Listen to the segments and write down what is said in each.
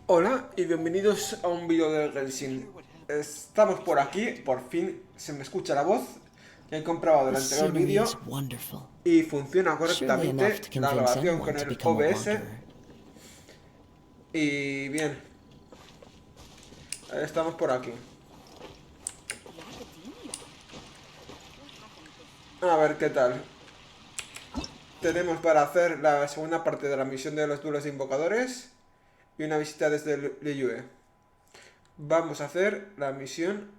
Hola y bienvenidos a un vídeo de Racing. Estamos por aquí, por fin se me escucha la voz que he comprobado el The anterior scenery vídeo is wonderful, y funciona surely enough to correctamente la convince grabación anyone con to el become a OBS. wanderer. Y bien, estamos por aquí. A ver qué tal. Tenemos para hacer la segunda parte de la misión de los duelos de invocadores y una visita desde Liyue. Vamos a hacer la misión,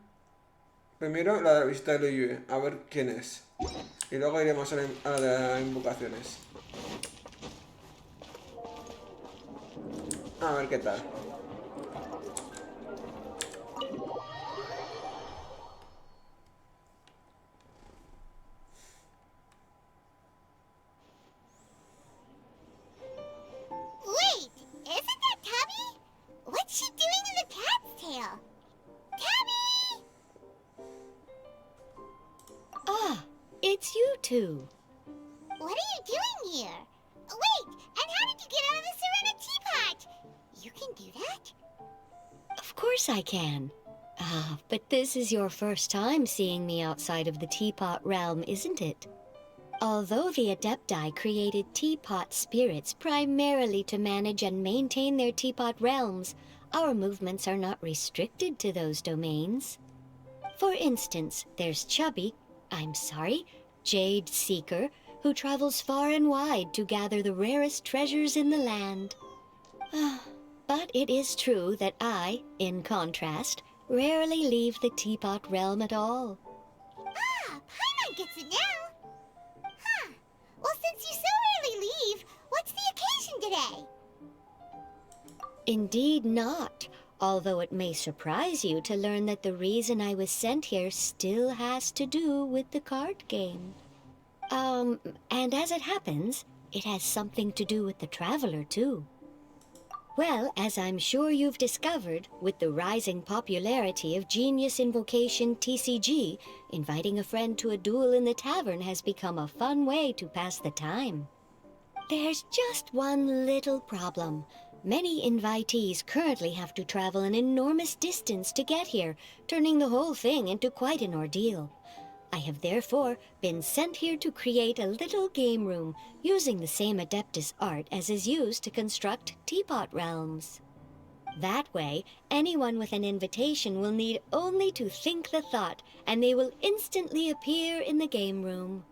primero la de la visita de Liyue, a ver quién es. Y luego iremos a la de las invocaciones. A ver qué tal. Wait, isn't that Tabby? What's she doing in the cat's tail? Tabby! Ah, it's you two. What are you doing here? Wait, and how did you get out of the Serena teapot? You can do that? Of course I can. Ah, but this is your first time seeing me outside of the teapot realm, isn't it? Although the Adepti created teapot spirits primarily to manage and maintain their teapot realms, our movements are not restricted to those domains. For instance, there's Jade Seeker, who travels far and wide to gather the rarest treasures in the land. But it is true that I, in contrast, rarely leave the teapot realm at all. Ah, Paimon gets it now. Huh. Well, since you so rarely leave, what's the occasion today? Indeed not, although it may surprise you to learn that the reason I was sent here still has to do with the card game. And as it happens, it has something to do with the Traveler, too. Well, as I'm sure you've discovered, with the rising popularity of Genius Invocation TCG, inviting a friend to a duel in the tavern has become a fun way to pass the time. There's just one little problem. Many invitees currently have to travel an enormous distance to get here, turning the whole thing into quite an ordeal. I have therefore been sent here to create a little game room using the same Adeptus art as is used to construct teapot realms. That way, anyone with an invitation will need only to think the thought, and they will instantly appear in the game room.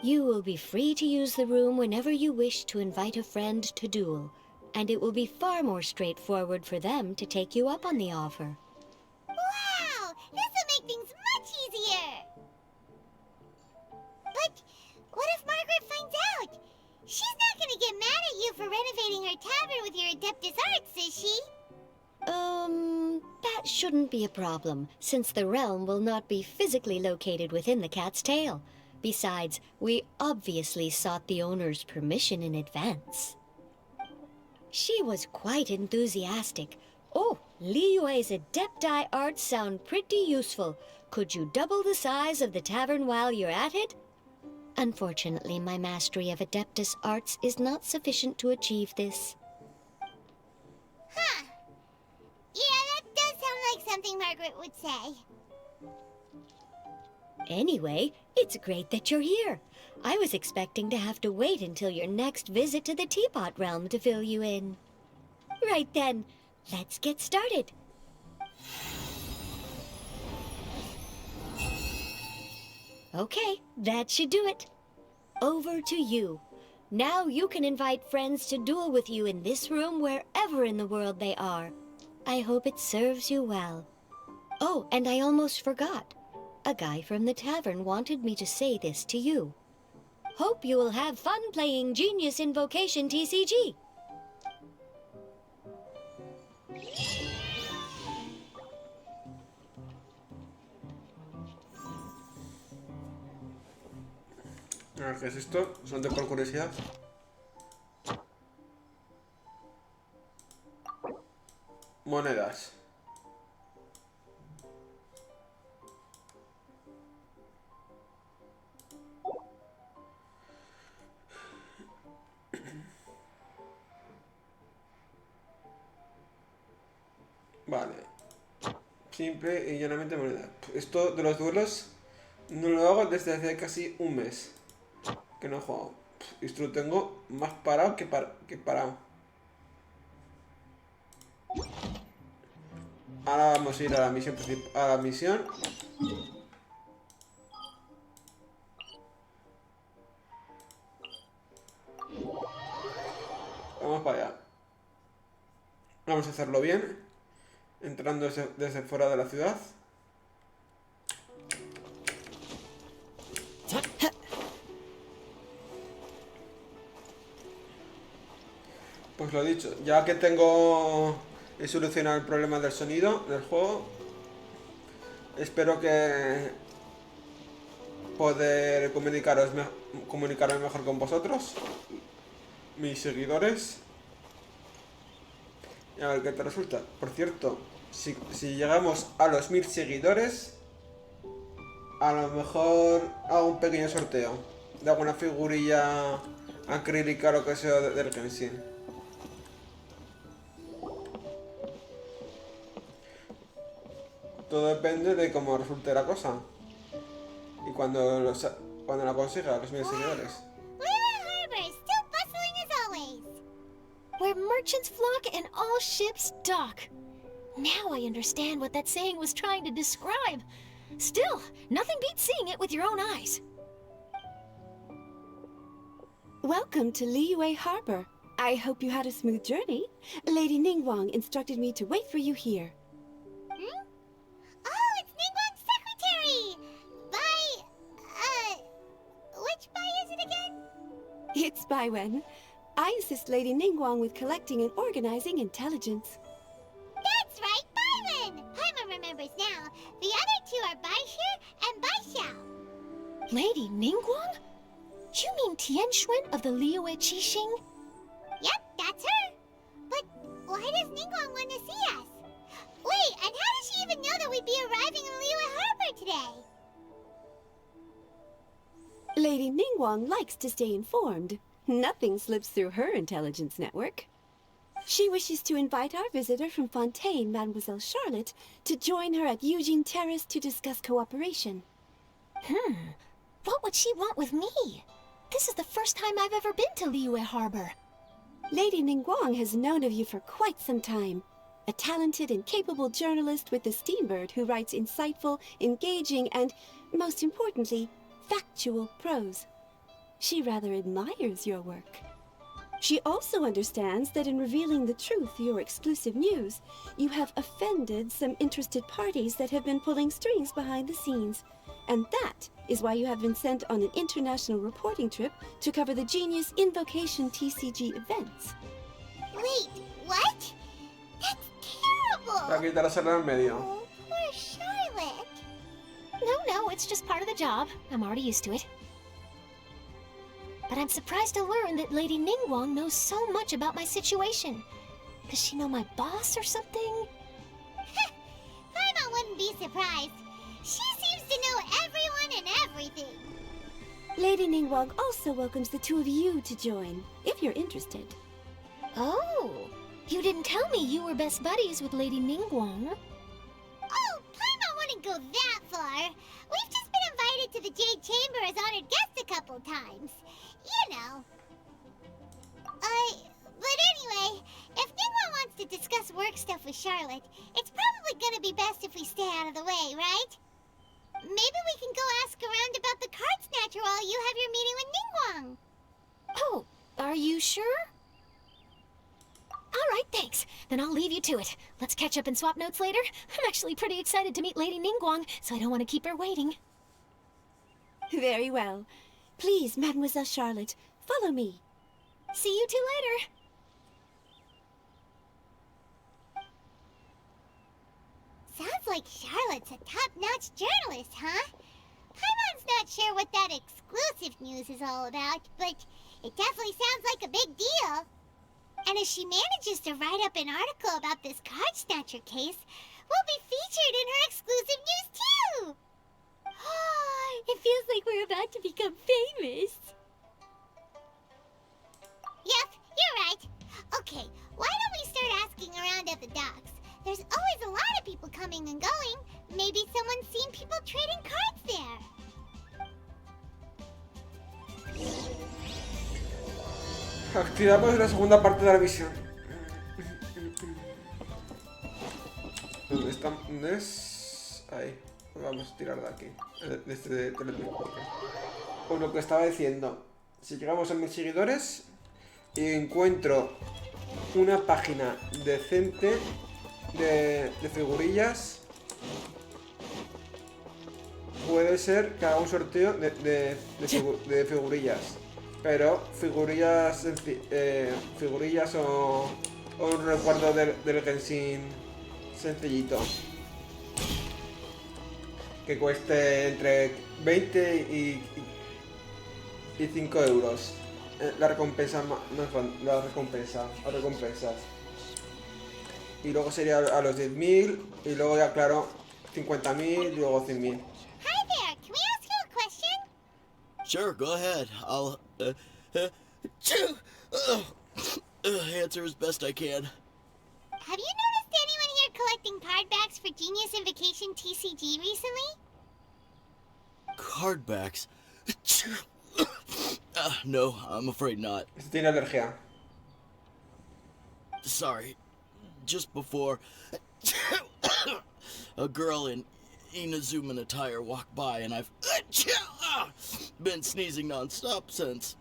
You will be free to use the room whenever you wish to invite a friend to duel, and it will be far more straightforward for them to take you up on the offer. Wow, this'll make things much easier. But what if Margaret finds out? She's not gonna get mad at you for renovating her tavern with your Adeptus arts, is she? That shouldn't be a problem, since the realm will not be physically located within the cat's tail. Besides, we obviously sought the owner's permission in advance. She was quite enthusiastic. Oh, Liyue's Adepti arts sound pretty useful. Could you double the size of the tavern while you're at it? Unfortunately, my mastery of Adeptus arts is not sufficient to achieve this. Huh. Yeah, that does sound like something Margaret would say. Anyway, it's great that you're here. I was expecting to have to wait until your next visit to the Teapot Realm to fill you in. Right then, let's get started. Okay, that should do it. Over to you. Now you can invite friends to duel with you in this room wherever in the world they are. I hope it serves you well. Oh, and I almost forgot. A guy from the tavern wanted me to say this to you. Hope you will have fun playing Genius Invocation TCG. A ver qué es esto. Son de por curiosidad. Monedas. Vale. Simple y llanamente moneda. Esto de los duelos no lo hago desde hace casi un mes que no he jugado. Esto lo tengo más parado que parado. Ahora vamos a ir a la misión principal. A la misión. Vamos para allá. Vamos a hacerlo bien. Entrando desde fuera de la ciudad. Pues lo dicho, ya que he solucionado el problema del sonido del juego, espero que poder comunicarme mejor con vosotros, mis seguidores, y a ver qué te resulta. Por cierto, si llegamos a los 1000 seguidores, a lo mejor hago un pequeño sorteo de alguna figurilla acrílica o lo que sea del Genshin. Todo depende de cómo resulte la cosa. Y cuando la consiga, los 1000 seguidores. Liyue Harbor is still bustling as always. Where merchants flock and all ships dock. Now I understand what that saying was trying to describe. Still, nothing beats seeing it with your own eyes. Welcome to Liyue Harbor. I hope you had a smooth journey. Lady Ningguang instructed me to wait for you here. Oh, it's Ningguang's secretary! Which Bai is it again? It's Baiwen. I assist Lady Ningguang with collecting and organizing intelligence. That's right, Baiwen! Paimon remembers now. The other two are Baishir and Baishao. Lady Ningguang? You mean Tianxuan of the Liyue Qixing? Yep, that's her. But why does Ningguang want to see us? Wait, and how does she even know that we'd be arriving in Liyue Harbor today? Lady Ningguang likes to stay informed. Nothing slips through her intelligence network. She wishes to invite our visitor from Fontaine, Mademoiselle Charlotte, to join her at Eugene Terrace to discuss cooperation. What would she want with me? This is the first time I've ever been to Liyue Harbor. Lady Ningguang has known of you for quite some time. A talented and capable journalist with the Steambird who writes insightful, engaging, and, most importantly, factual prose. She rather admires your work. She also understands that in revealing the truth, your exclusive news, you have offended some interested parties that have been pulling strings behind the scenes. And that is why you have been sent on an international reporting trip to cover the Genius Invocation TCG events. Wait, what? That's terrible! Para quitárselo en medio. Oh, poor Charlotte. No, it's just part of the job. I'm already used to it. But I'm surprised to learn that Lady Ningguang knows so much about my situation. Does she know my boss or something? Paimon wouldn't be surprised. She seems to know everyone and everything. Lady Ningguang also welcomes the two of you to join, if you're interested. Oh, you didn't tell me you were best buddies with Lady Ningguang. Oh, Paimon wouldn't go that far. We've just been invited to the Jade Chamber as honored guests a couple times. You know. But anyway, if Ningguang wants to discuss work stuff with Charlotte, it's probably gonna be best if we stay out of the way, right? Maybe we can go ask around about the card snatcher while you have your meeting with Ningguang. Oh, are you sure? All right, thanks. Then I'll leave you to it. Let's catch up and swap notes later. I'm actually pretty excited to meet Lady Ningguang, so I don't want to keep her waiting. Very well. Please, Mademoiselle Charlotte, follow me. See you two later. Sounds like Charlotte's a top-notch journalist, huh? Paimon's not sure what that exclusive news is all about, but it definitely sounds like a big deal. And if she manages to write up an article about this card snatcher case, we'll be featured in her exclusive news too! It feels like we're about to become famous. Yep, you're right. Okay, why don't we start asking around at the docks? There's always coming and going, maybe someone's seen people trading cards there. Activamos la segunda parte de la misión. ¿Dónde está? ¿Dónde es? Ahí. Vamos a tirar de aquí. De este teletransporte. Pues lo que estaba diciendo. Si llegamos a mis seguidores y encuentro una página decente de figurillas, puede ser que haga un sorteo de figurillas. Pero figurillas o un recuerdo del Genshin sencillito. Que cueste entre 20 y 5 euros. La recompensa, las recompensas. Y luego sería a los 10.000 y luego ya claro 50.000 y luego 100.000. Hi there, can we ask you a question? Sure, go ahead. I'll answer as best I can. Have you noticed anyone here collecting card backs for Genius Invocation TCG recently? Card backs? No, I'm afraid not. Este tiene alergia. Sorry. Just before, a girl in Inazuman attire walked by, and I've been sneezing non-stop since.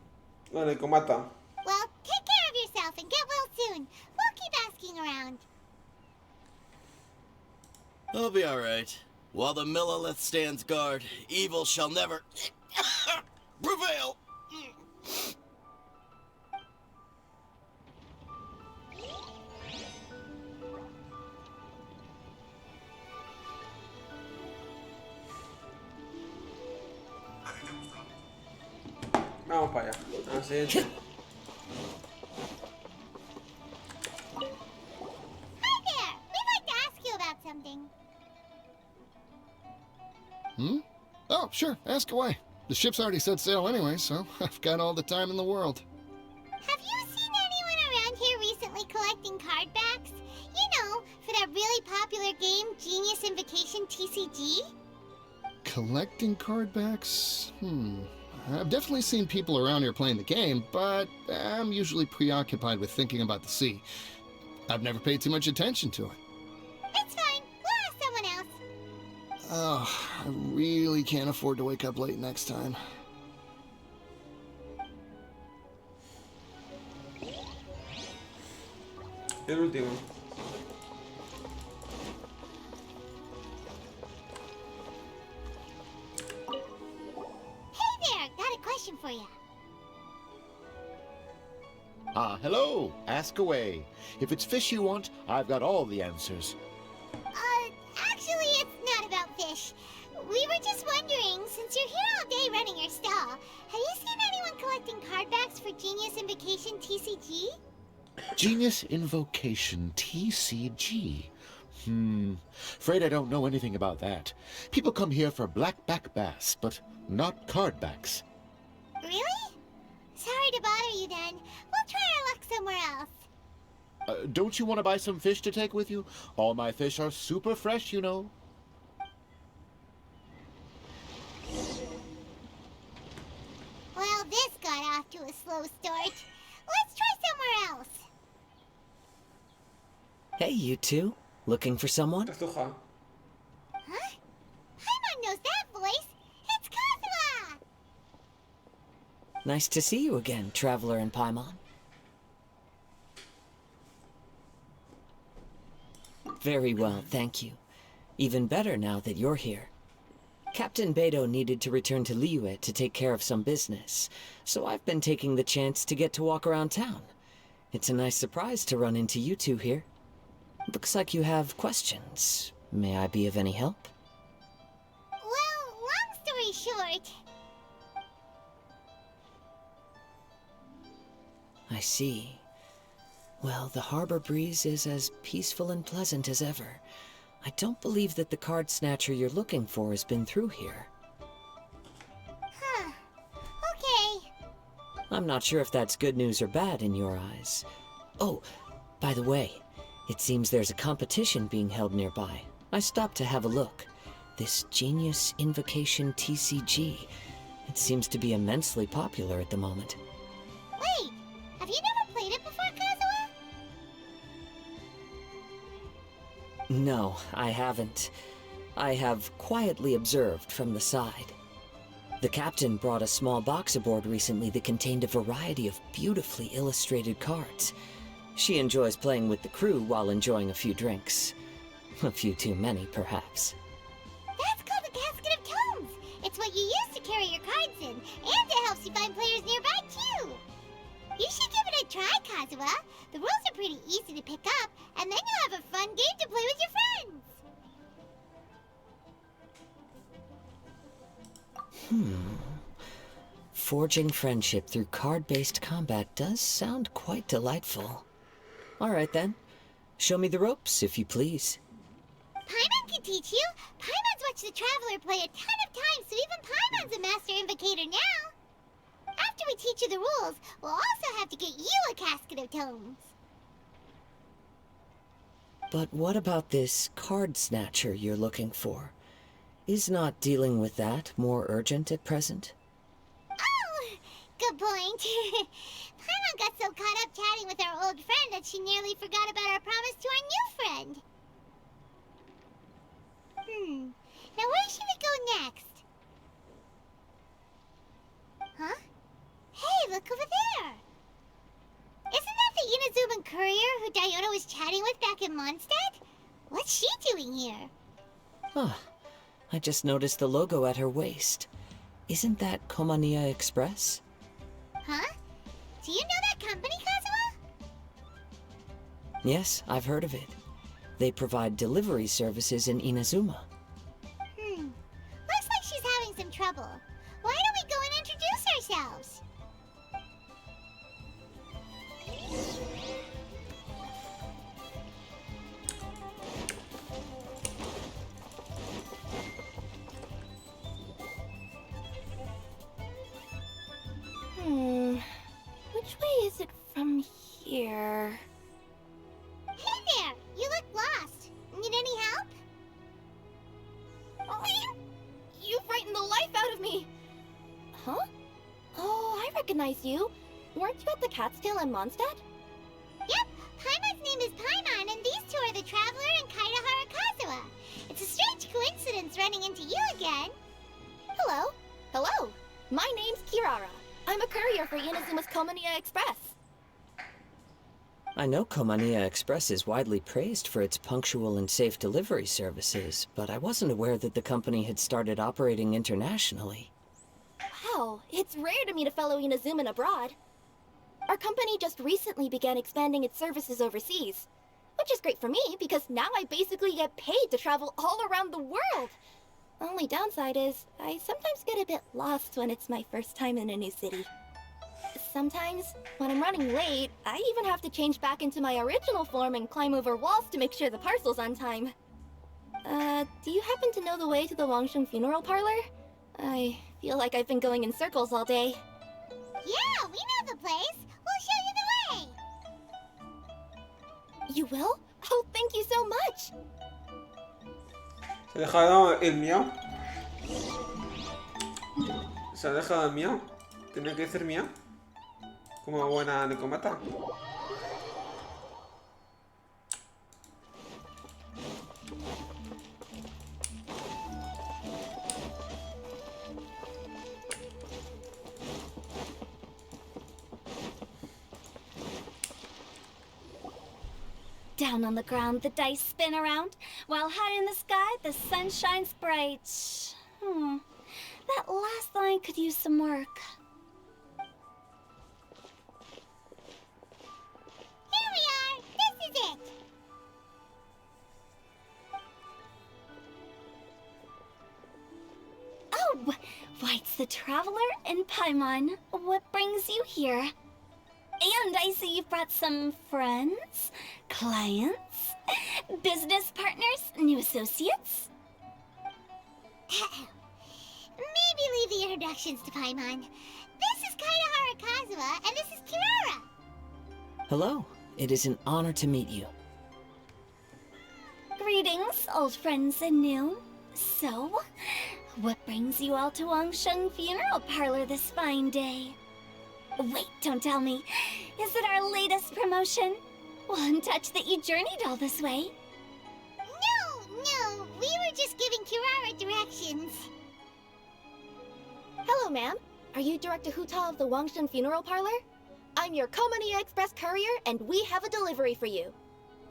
Vale, comata. Well, take care of yourself and get well soon. We'll keep asking around. I'll be alright. While the Millilith stands guard, evil shall never prevail. Vamos para allá. Al siguiente. Hi there! We'd like to ask you about something. Oh, sure, ask away. The ship's already set sail anyway, so I've got all the time in the world. Have you seen anyone around here recently collecting card backs? You know, for that really popular game, Genius Invocation TCG? Collecting card backs? I've definitely seen people around here playing the game, but I'm usually preoccupied with thinking about the sea. I've never paid too much attention to it. It's fine. We'll ask someone else. Oh, I really can't afford to wake up late next time. El último. Hey there! Got a question for you. Hello. Ask away. If it's fish you want, I've got all the answers. Actually, it's not about fish. We were just wondering, since you're here all day running your stall, have you seen anyone collecting card backs for Genius Invocation TCG? Genius Invocation TCG. Afraid I don't know anything about that. People come here for blackback bass, but not cardbacks. Really? Sorry to bother you then. We'll try our luck somewhere else. Don't you want to buy some fish to take with you? All my fish are super fresh, you know. Well, this got off to a slow start. Let's try somewhere else. Hey, you two. Looking for someone? Cazuja. Huh? Paimon knows that voice. It's Kazuha! Nice to see you again, Traveler and Paimon. Very well, thank you. Even better now that you're here. Captain Beidou needed to return to Liyue to take care of some business, so I've been taking the chance to get to walk around town. It's a nice surprise to run into you two here. Looks like you have questions. May I be of any help? Well, long story short, I see. Well, the harbor breeze is as peaceful and pleasant as ever. I don't believe that the card snatcher you're looking for has been through here. huh. Okay. I'm not sure if that's good news or bad in your eyes. Oh, by the way, it seems there's a competition being held nearby. I stopped to have a look. This Genius Invocation TCG. It seems to be immensely popular at the moment. Wait, have you never played it before, Kazuha? No, I haven't. I have quietly observed from the side. The captain brought a small box aboard recently that contained a variety of beautifully illustrated cards. She enjoys playing with the crew while enjoying a few drinks. A few too many, perhaps. That's called the Casket of Tomes. It's what you use to carry your cards in, and it helps you find players nearby, too. You should give it a try, Kazuha. The rules are pretty easy to pick up, and then you'll have a fun game to play with your friends. Forging friendship through card-based combat does sound quite delightful. All right, then. Show me the ropes, if you please. Paimon can teach you. Paimon's watched the Traveler play a ton of times, so even Paimon's a master invocator now. After we teach you the rules, we'll also have to get you a Casket of Tomes. But what about this card snatcher you're looking for? Is not dealing with that more urgent at present? Oh, good point. Paimon got so caught up chatting with our old friend that she nearly forgot about our promise to our new friend. Now where should we go next? Huh? Hey, look over there! Isn't that the Inazuman courier who Diona was chatting with back in Mondstadt? What's she doing here? Huh. I just noticed the logo at her waist. Isn't that Komania Express? Huh? Do you know that company, Kazuha? Yes, I've heard of it. They provide delivery services in Inazuma. Looks like she's having some trouble. Why don't we go and introduce ourselves? Which way is it from here? Hey there! You look lost. Need any help? You frightened the life out of me! Huh? Oh, I recognize you. Weren't you at the Cat's Tail in Mondstadt? Yep, Paimon's name is Paimon, and these two are the Traveler and Kaitahara Kazuha. It's a strange coincidence running into you again. Hello. Hello. My name's Kirara. I'm a courier for Inazuma's Komania Express. I know Komania Express is widely praised for its punctual and safe delivery services, but I wasn't aware that the company had started operating internationally. Wow, it's rare to meet a fellow Inazuman abroad. Our company just recently began expanding its services overseas, which is great for me because now I basically get paid to travel all around the world. Only downside is, I sometimes get a bit lost when it's my first time in a new city. Sometimes, when I'm running late, I even have to change back into my original form and climb over walls to make sure the parcel's on time. Do you happen to know the way to the Wangsheng funeral parlor? I feel like I've been going in circles all day. Yeah, we know the place. We'll show you the way. You will? Oh, thank you so much! Se ha dejado el mío. Se ha dejado el mío. Tenía que ser mío. Como buena necomata. Down on the ground, the dice spin around, while high in the sky, the sun shines bright. That last line could use some work. Here we are. This is it. Oh, why, it's the Traveler and Paimon. What brings you here? And I see you've brought some friends, clients, business partners, new associates. Maybe leave the introductions to Paimon. This is Kaitahara Kazuha, and this is Kirara. Hello. It is an honor to meet you. Greetings. Greetings, old friends and new. So, what brings you all to Wangsheng Funeral Parlor this fine day? Wait, don't tell me. Is it our latest promotion? Well, I'm touched that you journeyed all this way. No, we were just giving Kirara directions. Hello, ma'am. Are you Director Huta of the Wangsheng Funeral Parlor? I'm your Komani Express courier, and we have a delivery for you.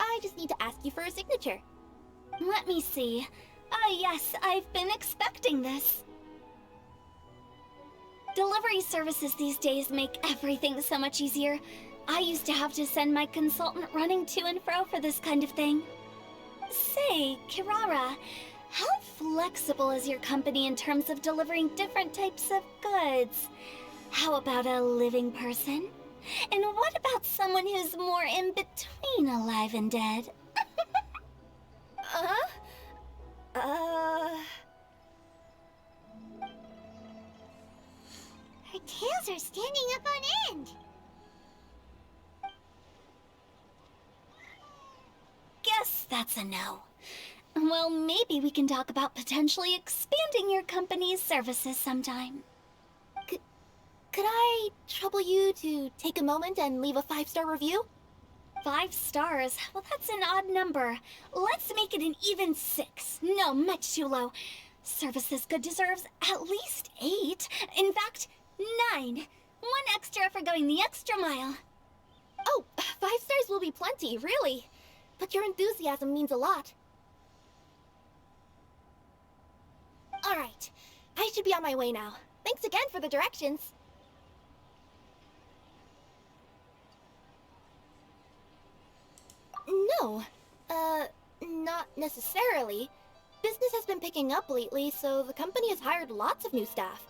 I just need to ask you for a signature. Let me see. Yes, I've been expecting this. Delivery services these days make everything so much easier. I used to have to send my consultant running to and fro for this kind of thing. Say, Kirara, how flexible is your company in terms of delivering different types of goods? How about a living person? And what about someone who's more in between alive and dead? Her tails are standing up on end. Guess that's a no. Well, maybe we can talk about potentially expanding your company's services sometime. Could I trouble you to take a moment and leave a 5-star review? 5 stars? Well, that's an odd number. Let's make it an even 6. No, much too low. Services good deserves at least 8. In fact, 9. 1 extra for going the extra mile. Oh, 5 stars will be plenty, really. But your enthusiasm means a lot. Alright, I should be on my way now. Thanks again for the directions. No, not necessarily. Business has been picking up lately, so the company has hired lots of new staff.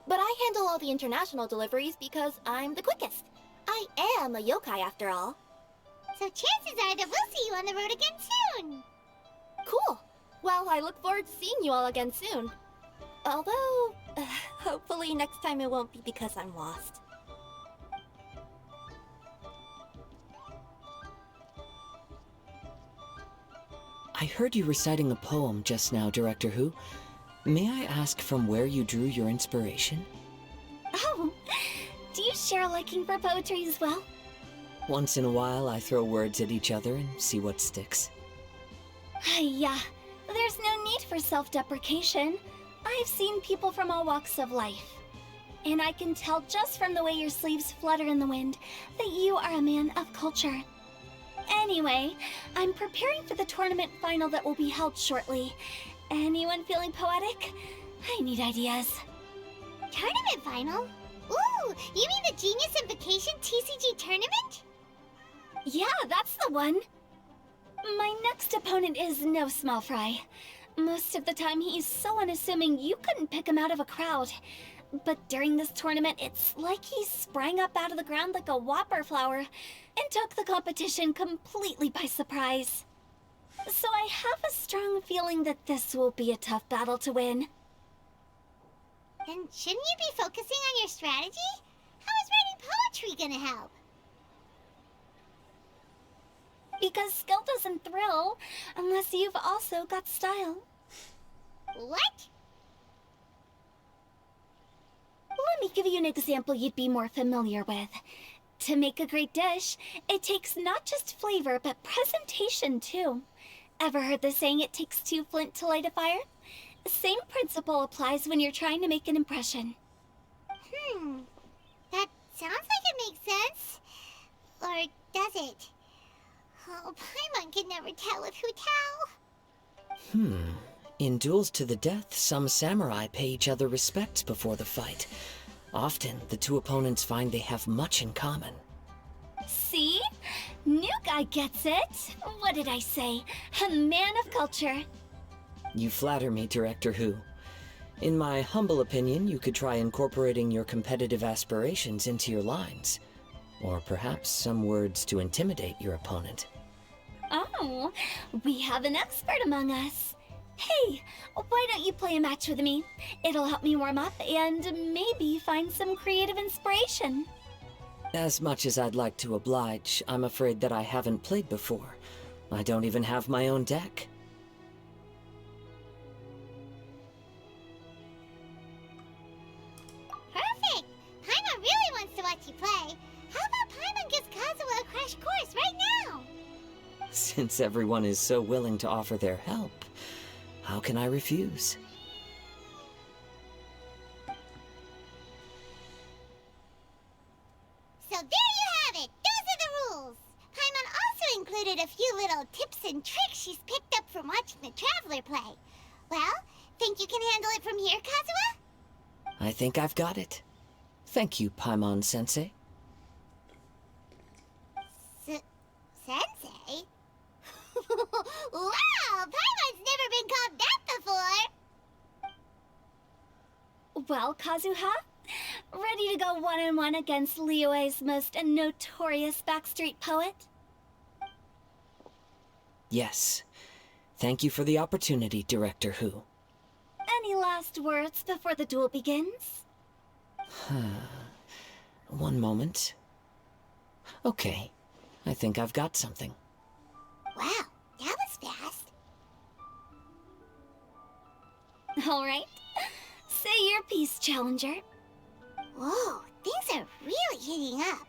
But I handle all the international deliveries because I'm the quickest. I am a yokai after all. So chances are that we'll see you on the road again soon. Cool. Well, I look forward to seeing you all again soon. Although, hopefully next time it won't be because I'm lost. I heard you reciting a poem just now, Director Who. May I ask from where you drew your inspiration? Oh, do you share a liking for poetry as well? Once in a while, I throw words at each other and see what sticks. Yeah, there's no need for self-deprecation. I've seen people from all walks of life. And I can tell just from the way your sleeves flutter in the wind that you are a man of culture. Anyway, I'm preparing for the tournament final that will be held shortly. Anyone feeling poetic? I need ideas. Tournament final? Ooh, you mean the Genius Invocation TCG tournament? Yeah, that's the one. My next opponent is no small fry. Most of the time he's so unassuming you couldn't pick him out of a crowd. But during this tournament, it's like he sprang up out of the ground like a whopper flower and took the competition completely by surprise. So I have a strong feeling that this will be a tough battle to win. Then shouldn't you be focusing on your strategy? How is writing poetry gonna help? Because skill doesn't thrill unless you've also got style. What? Let me give you an example you'd be more familiar with. To make a great dish, it takes not just flavor, but presentation too. Ever heard the saying, it takes 2 flint to light a fire? The same principle applies when you're trying to make an impression. That sounds like it makes sense. Or does it? Oh, Paimon can never tell if who tell. In duels to the death, some samurai pay each other respects before the fight. Often, the 2 opponents find they have much in common. See? New guy gets it. What did I say? A man of culture. You flatter me, Director Who. In my humble opinion, you could try incorporating your competitive aspirations into your lines. Or perhaps some words to intimidate your opponent. Oh, we have an expert among us. Hey, why don't you play a match with me? It'll help me warm up and maybe find some creative inspiration. As much as I'd like to oblige, I'm afraid that I haven't played before. I don't even have my own deck. Since everyone is so willing to offer their help, how can I refuse? So there you have it. Those are the rules. Paimon also included a few little tips and tricks she's picked up from watching the Traveler play. Well, think you can handle it from here, Kazuha? I think I've got it. Thank you, Paimon-sensei. Sensei? Wow! Paimon's never been called that before! Well, Kazuha? Ready to go one-on-one against Liyue's most notorious backstreet poet? Yes. Thank you for the opportunity, Director Hu. Any last words before the duel begins? One moment. Okay. I think I've got something. Wow, that was fast. All right. Say your piece, Challenger. Whoa, things are really heating up.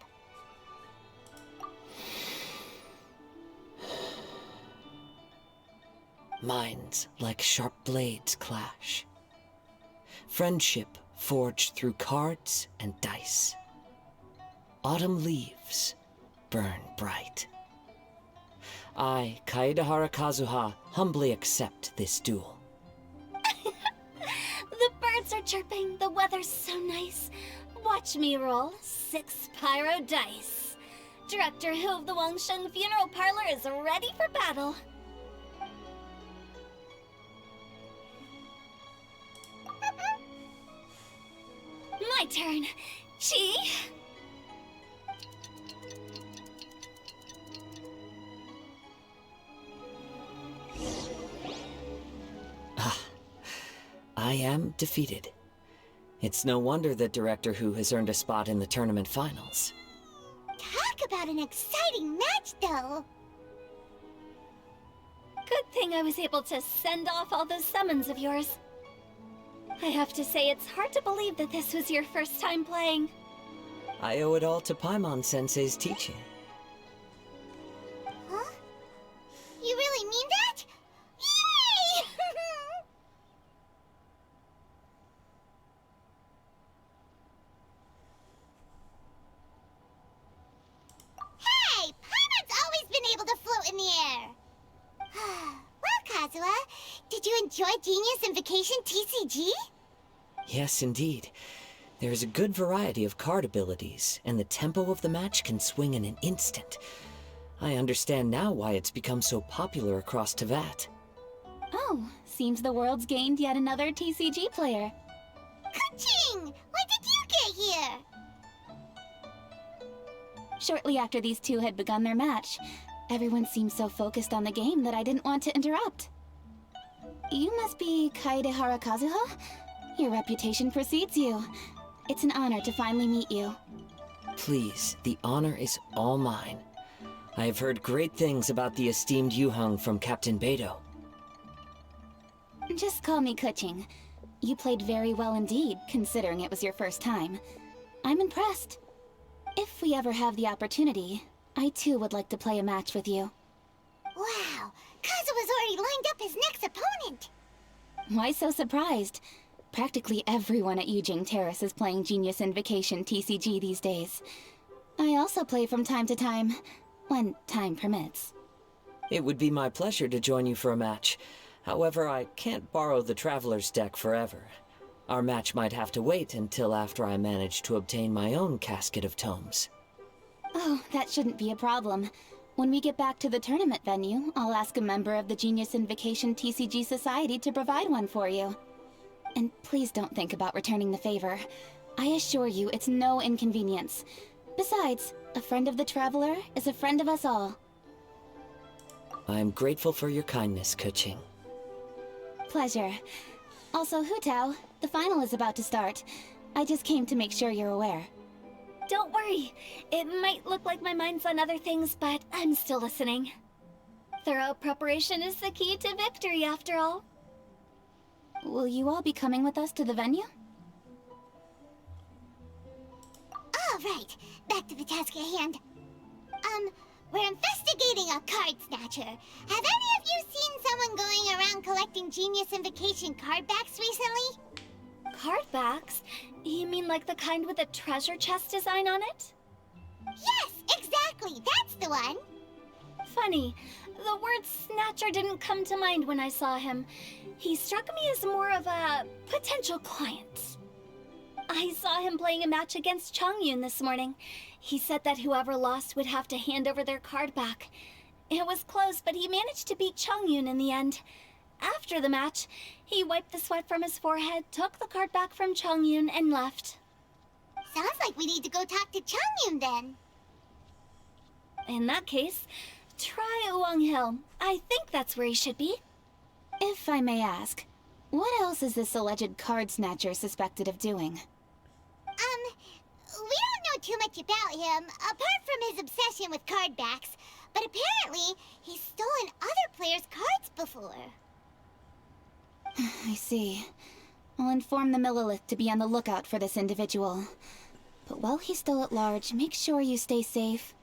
Minds like sharp blades clash. Friendship forged through cards and dice. Autumn leaves burn bright. I, Kaedehara Kazuha, humbly accept this duel. The birds are chirping, the weather's so nice. Watch me roll 6 pyro dice. Director Hu of the Wangsheng Funeral Parlor is ready for battle. My turn. Chi? I am defeated. It's no wonder that Director Hu has earned a spot in the tournament finals. Talk about an exciting match, though. Good thing I was able to send off all those summons of yours. I have to say, it's hard to believe that this was your first time playing. I owe it all to Paimon-sensei's teaching. Huh? You really mean that? Yay! Hey! Paimon's always been able to float in the air! Well, Kazuha, did you enjoy Genius Invocation TCG? Yes, indeed. There is a good variety of card abilities, and the tempo of the match can swing in an instant. I understand now why it's become so popular across Teyvat. Oh, seems the world's gained yet another TCG player. Kuching! When did you get here? Shortly after these two had begun their match, everyone seemed so focused on the game that I didn't want to interrupt. You must be Kaedehara Kazuha? Your reputation precedes you. It's an honor to finally meet you. Please, the honor is all mine. I have heard great things about the esteemed Yuheng from Captain Beidou. Just call me Kuching. You played very well indeed, considering it was your first time. I'm impressed. If we ever have the opportunity, I too would like to play a match with you. Wow, Kazuha's already lined up his next opponent. Why so surprised? Practically everyone at Yujing Terrace is playing Genius Invocation TCG these days. I also play from time to time, when time permits. It would be my pleasure to join you for a match. However, I can't borrow the Traveler's deck forever. Our match might have to wait until after I manage to obtain my own casket of tomes. Oh, that shouldn't be a problem. When we get back to the tournament venue, I'll ask a member of the Genius Invocation TCG Society to provide one for you. And please don't think about returning the favor. I assure you it's no inconvenience. Besides, a friend of the Traveler is a friend of us all. I'm grateful for your kindness, Kuching. Pleasure. Also, Hutao, the final is about to start. I just came to make sure you're aware. Don't worry. It might look like my mind's on other things, but I'm still listening. Thorough preparation is the key to victory, after all. Will you all be coming with us to the venue? All right, back to the task at hand. We're investigating a card snatcher Snatcher. Have any of you seen someone going around collecting Genius Invocation card backs recently? Card backs? You mean like the kind with a treasure chest design on it? Yes, exactly. That's the one. Funny. The word snatcher didn't come to mind when I saw him. He struck me as more of a potential client. I saw him playing a match against Chongyun this morning. He said that whoever lost would have to hand over their card back. It was close, but he managed to beat Chongyun in the end. After the match, he wiped the sweat from his forehead, took the card back from Chongyun, and left. Sounds like we need to go talk to Chongyun then. In that case, try Uwang Hill. I think that's where he should be. If I may ask, what else is this alleged card snatcher suspected of doing? We don't know too much about him, apart from his obsession with card backs. But apparently, he's stolen other players' cards before. I see. I'll inform the Millilith to be on the lookout for this individual. But while he's still at large, make sure you stay safe.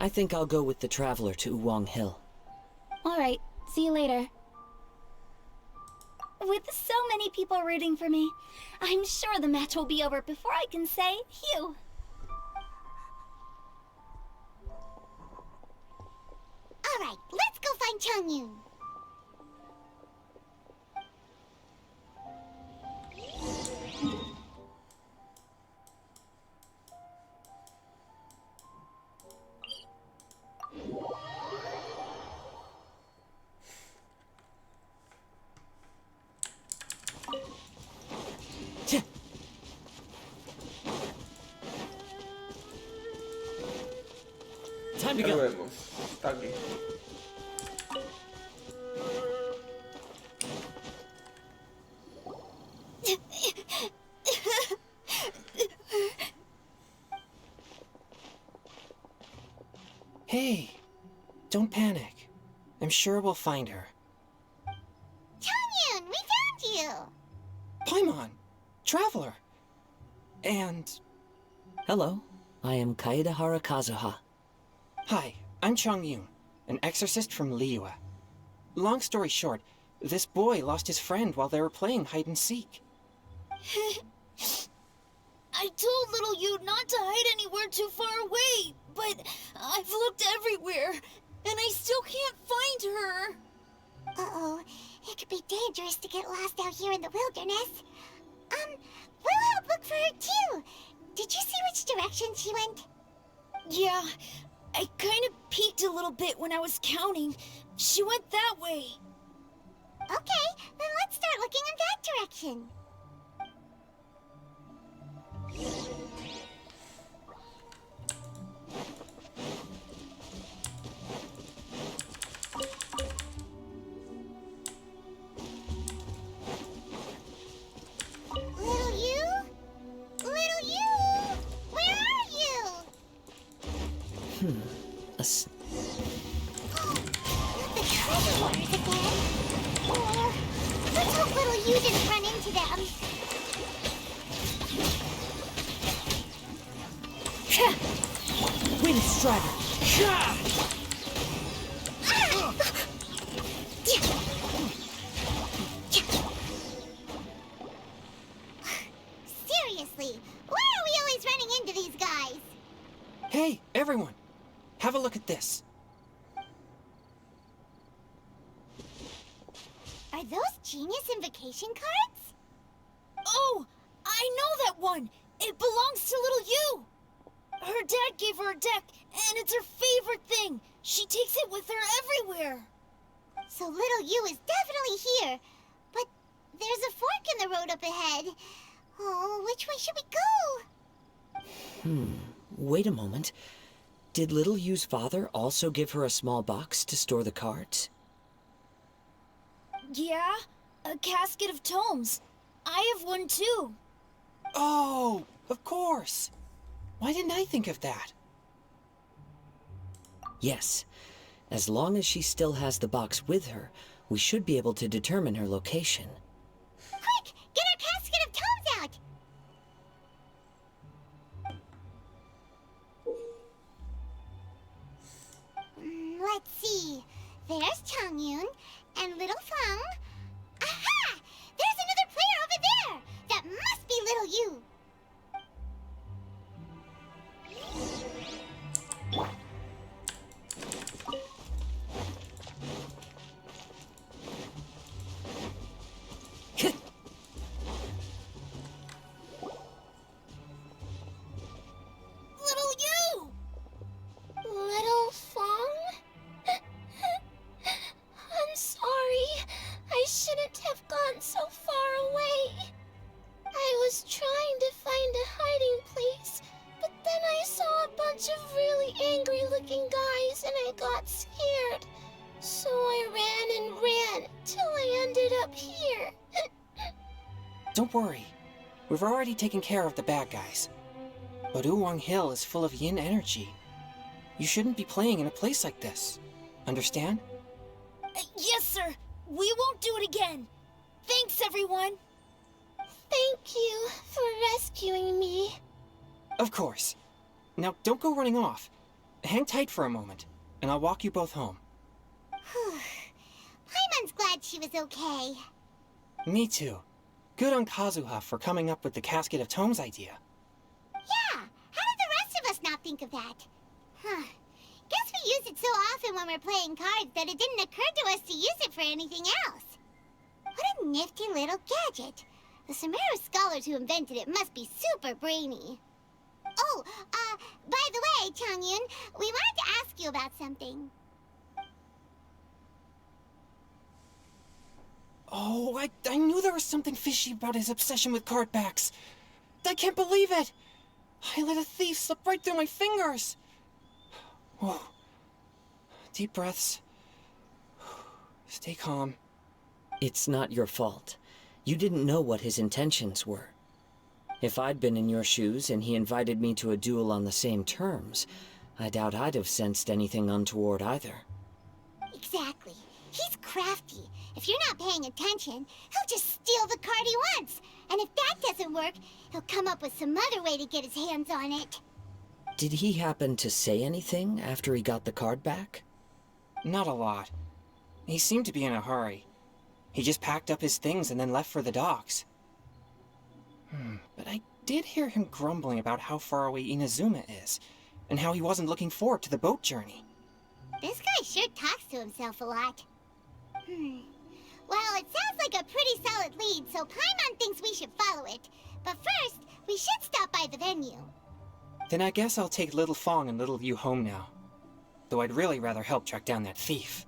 I think I'll go with the Traveler to Uwang Hill. Alright, see you later. With so many people rooting for me, I'm sure the match will be over before I can say phew. Alright, let's go find Chongyun. Time to Ya lo go. vemos. Está aquí. Hey, don't panic. I'm sure we'll find her. Chongyun, we found you! Paimon, Traveler. And Hello, I am Kaedahara Kazuha. hi, I'm Chongyun, an exorcist from Liyue. Long story short, this boy lost his friend while they were playing hide and seek. I told little you not to hide anywhere too far away, but I've looked everywhere, and I still can't find her. Uh-oh, it could be dangerous to get lost out here in the wilderness. We'll help look for her too. Did you see which direction she went? Yeah, I kind of peeked a little bit when I was counting. She went that way. Okay, then let's start looking in that direction. Little you? Little you? Where are you? Not the treasure waters again. Oh, let's hope little you didn't run into them. Wind Strider! Seriously, why are we always running into these guys? Hey, everyone! Have a look at this. Are those Genius Invocation cards? Oh, I know that one. It belongs to little you. Her dad gave her a deck, and it's her favorite thing. She takes it with her everywhere. So little you is definitely here. But there's a fork in the road up ahead. Oh, which way should we go? Wait a moment. Did Little Yu's father also give her a small box to store the cards? Yeah, a casket of tomes. I have one too. Oh, of course. Why didn't I think of that? Yes. As long as she still has the box with her, we should be able to determine her location. Quick, get our casket of tomes out! Let's see. There's Changyun and little Fang. Aha! There's another player over there! That must be little you. Little you! Little Fong? I'm sorry. I shouldn't have gone so far away. I was trying to find a hiding place, but then I saw a bunch of really angry-looking guys and I got scared. So I ran and ran till I ended up here. Don't worry. We've already taken care of the bad guys. But Uwang Hill is full of yin energy. You shouldn't be playing in a place like this. Understand? Yes, sir. We won't do it again. Thanks, everyone. Thank you for rescuing me. Of course. Now, don't go running off. Hang tight for a moment, and I'll walk you both home. Paimon's glad she was okay. Me too. Good on Kazuha for coming up with the Casket of Tomes idea. Yeah, how did the rest of us not think of that? Huh. Guess we use it so often when we're playing cards that it didn't occur to us to use it for anything else. What a nifty little gadget. The Sumeru scholars who invented it must be super brainy. Oh, by the way, Changyun, we wanted to ask you about something. Oh, I knew there was something fishy about his obsession with card backs. I can't believe it! I let a thief slip right through my fingers! Whoa. Deep breaths. Stay calm. It's not your fault. You didn't know what his intentions were. If I'd been in your shoes and he invited me to a duel on the same terms, I doubt I'd have sensed anything untoward either. Exactly. He's crafty. If you're not paying attention, he'll just steal the card he wants. And if that doesn't work, he'll come up with some other way to get his hands on it. Did he happen to say anything after he got the card back? Not a lot. He seemed to be in a hurry. He just packed up his things and then left for the docks. But I did hear him grumbling about how far away Inazuma is, and how he wasn't looking forward to the boat journey. This guy sure talks to himself a lot. Well, it sounds like a pretty solid lead, so Paimon thinks we should follow it. But first, we should stop by the venue. Then I guess I'll take Little Fong and Little Yu home now. Though I'd really rather help track down that thief.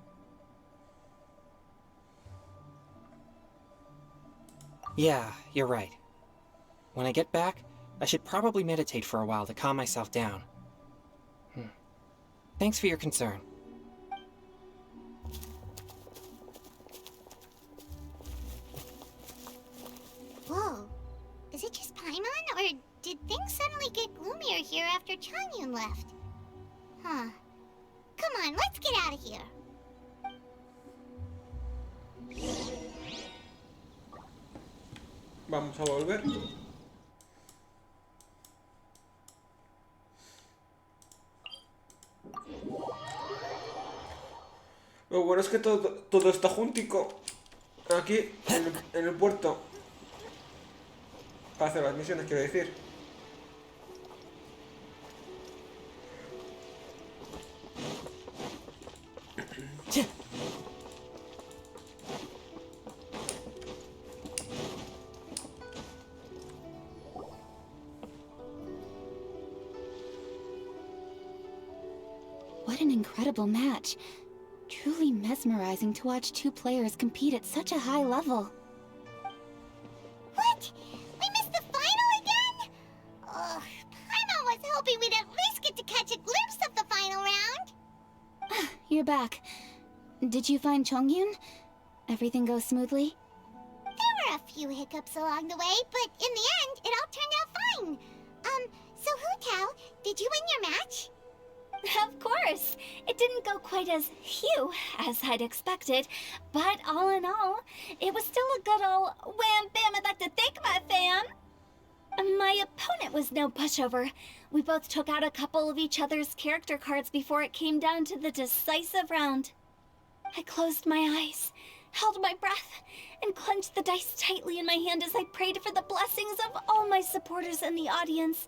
Yeah, you're right. When I get back, I should probably meditate for a while to calm myself down. Thanks for your concern. Whoa. Is it just Paimon, or did things suddenly get gloomier here after Changyun left? Huh. Come on, let's get out of here. Vamos a volver. Lo bueno es que todo está juntico aquí en el puerto para hacer las misiones, quiero decir. What an incredible match. Truly mesmerizing to watch two players compete at such a high level. What? We missed the final again? Ugh, Paimon was hoping we'd at least get to catch a glimpse of the final round. You're back. Did you find Chongyun? Everything go smoothly? There were a few hiccups along the way, but in the end, it all turned out fine. So Hu Tao, did you win your match? Of course! It didn't go quite as phew as I'd expected, but all in all, it was still a good ol' wham bam I'd like to thank my fam! My opponent was no pushover. We both took out a couple of each other's character cards before it came down to the decisive round. I closed my eyes, held my breath, and clenched the dice tightly in my hand as I prayed for the blessings of all my supporters in the audience,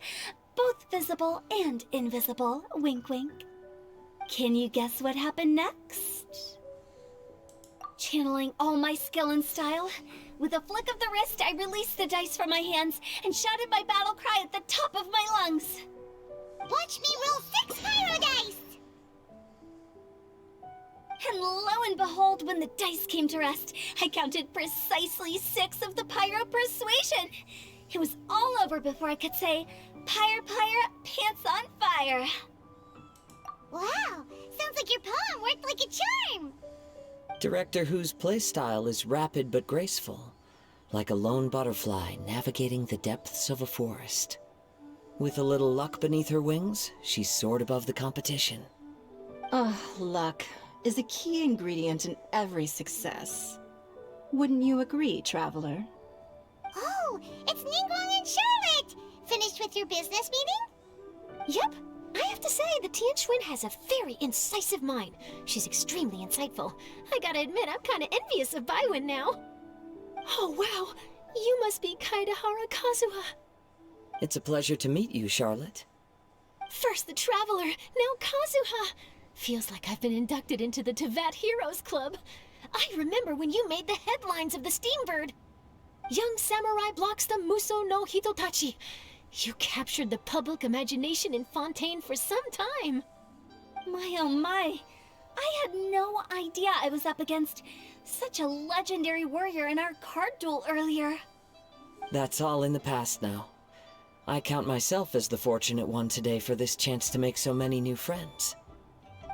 both visible and invisible. Wink, wink. Can you guess what happened next? Channeling all my skill and style, with a flick of the wrist, I released the dice from my hands and shouted my battle cry at the top of my lungs. Watch me roll 6 pyro dice! And lo and behold, when the dice came to rest, I counted precisely 6 of the pyro persuasion. It was all over before I could say, "Pyre, pyre, pants on fire." Wow, sounds like your poem worked like a charm! Director Who's playstyle is rapid but graceful, like a lone butterfly navigating the depths of a forest. With a little luck beneath her wings, she soared above the competition. Luck is a key ingredient in every success. Wouldn't you agree, Traveler? Oh, it's Ningguang and Charlotte! Finished with your business meeting? Yep. I have to say, the Tianquan has a very incisive mind. She's extremely insightful. I gotta admit, I'm kinda envious of Baiwen now. Oh, wow. You must be Kaidahara Kazuha. It's a pleasure to meet you, Charlotte. First the Traveler, now Kazuha. Feels like I've been inducted into the Tevat Heroes Club. I remember when you made the headlines of the Steambird. Young samurai blocks the Muso no Hitotachi. You captured the public imagination in Fontaine for some time. My oh my, I had no idea I was up against such a legendary warrior in our card duel earlier. That's all in the past now. I count myself as the fortunate one today for this chance to make so many new friends.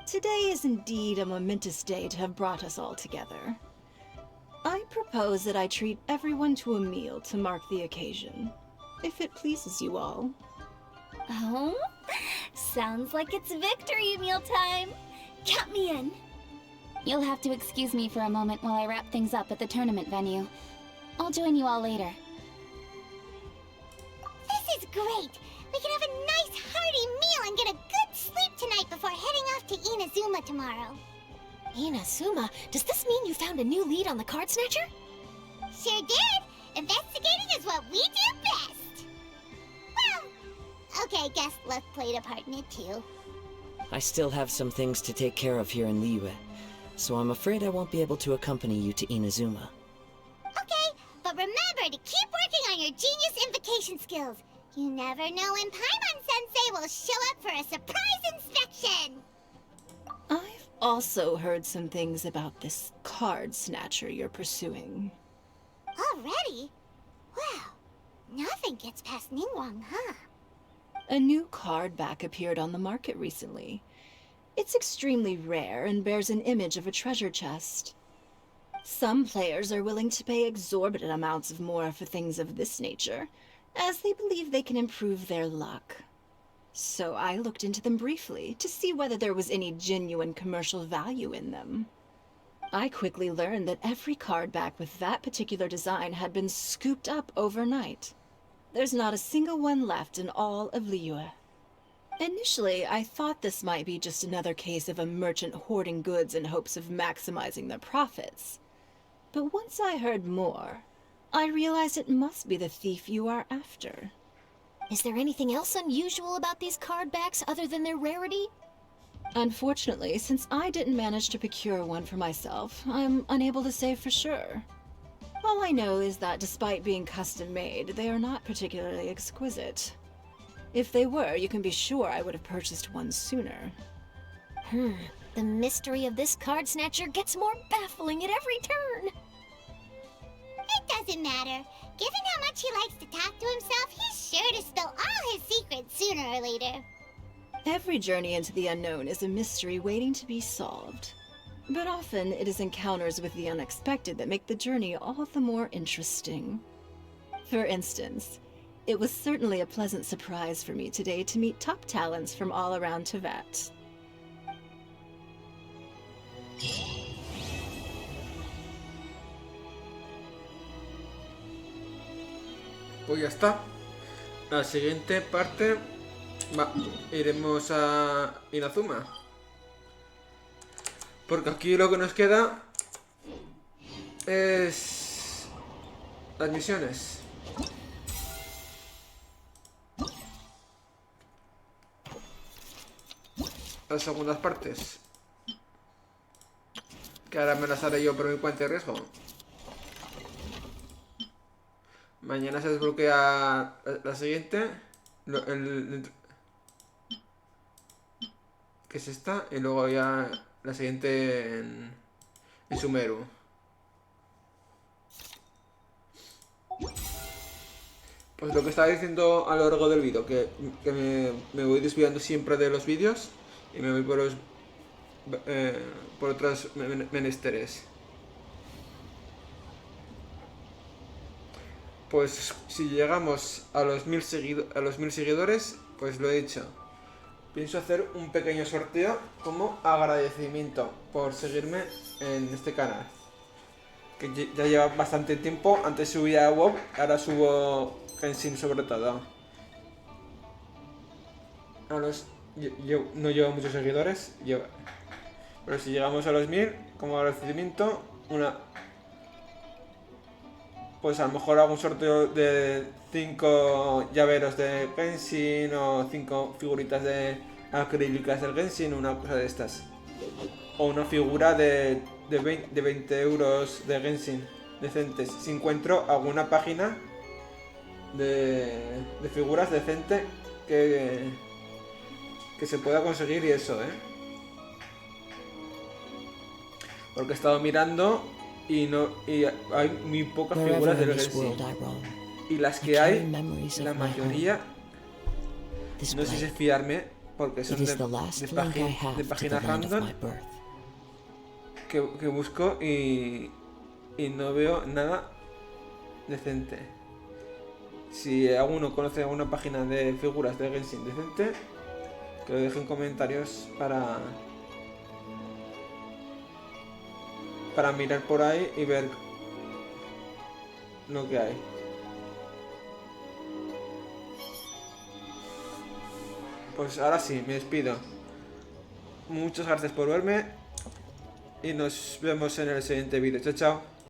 Today is indeed a momentous day to have brought us all together. I propose that I treat everyone to a meal to mark the occasion, if it pleases you all. Oh, sounds like it's victory meal time. Count me in. You'll have to excuse me for a moment while I wrap things up at the tournament venue. I'll join you all later. This is great! We can have a nice hearty meal and get a good sleep tonight before heading off to Inazuma tomorrow. Inazuma, does this mean you found a new lead on the Card Snatcher? Sure did! Investigating is what we do best! Well, okay, guess Luck played a part in it too. I still have some things to take care of here in Liyue, so I'm afraid I won't be able to accompany you to Inazuma. Okay, but remember to keep working on your genius invocation skills. You never know when Paimon-sensei will show up for a surprise inspection! I've also heard some things about this card snatcher you're pursuing. Already? Wow, nothing gets past Ningguang, huh? A new card back appeared on the market recently. It's extremely rare and bears an image of a treasure chest. Some players are willing to pay exorbitant amounts of more for things of this nature, as they believe they can improve their luck. So I looked into them briefly to see whether there was any genuine commercial value in them. I quickly learned that every card back with that particular design had been scooped up overnight. There's not a single one left in all of Liyue. Initially, I thought this might be just another case of a merchant hoarding goods in hopes of maximizing their profits. But once I heard more, I realized it must be the thief you are after. Is there anything else unusual about these card backs other than their rarity? Unfortunately, since I didn't manage to procure one for myself, I'm unable to say for sure. All I know is that despite being custom-made, they are not particularly exquisite. If they were, you can be sure I would have purchased one sooner. The mystery of this card snatcher gets more baffling at every turn. It doesn't matter. Given how much he likes to talk to himself, he's sure to spill all his secrets sooner or later. Every journey into the unknown is a mystery waiting to be solved. But often it is encounters with the unexpected that make the journey all the more interesting. For instance, it was certainly a pleasant surprise for me today to meet top talents from all around Tevat. Pues ya está. La siguiente parte iremos a Inazuma. Porque aquí lo que nos queda es las misiones. Las segundas partes. Que ahora me las haré yo por mi cuenta de riesgo. Mañana se desbloquea la siguiente. Que es esta. Y luego ya la siguiente en Sumeru. Pues lo que estaba diciendo a lo largo del vídeo, que me voy desviando siempre de los vídeos y me voy por otros menesteres. Pues si llegamos a los 1000 seguidores, pues lo he dicho. Pienso hacer un pequeño sorteo como agradecimiento por seguirme en este canal. Que ya lleva bastante tiempo. Antes subía a WoW, ahora subo Genshin sobre todo. Yo no llevo muchos seguidores, pero si llegamos a los 1000, como agradecimiento, pues a lo mejor hago un sorteo de 5 llaveros de Genshin o 5 figuritas de acrílicas del Genshin, una cosa de estas. O una figura de 20 euros de Genshin decentes. Si encuentro alguna página de figuras decente que se pueda conseguir y eso, Porque he estado mirando y hay muy pocas figuras del Genshin. Y las que hay, la mayoría, no sé si es fiarme, porque son de páginas random que busco y no veo nada decente. Si alguno conoce alguna página de figuras de Genshin decente, que lo deje en comentarios para mirar por ahí y ver lo que hay. Pues ahora sí, me despido. Muchas gracias por verme y nos vemos en el siguiente vídeo. Chao, chao.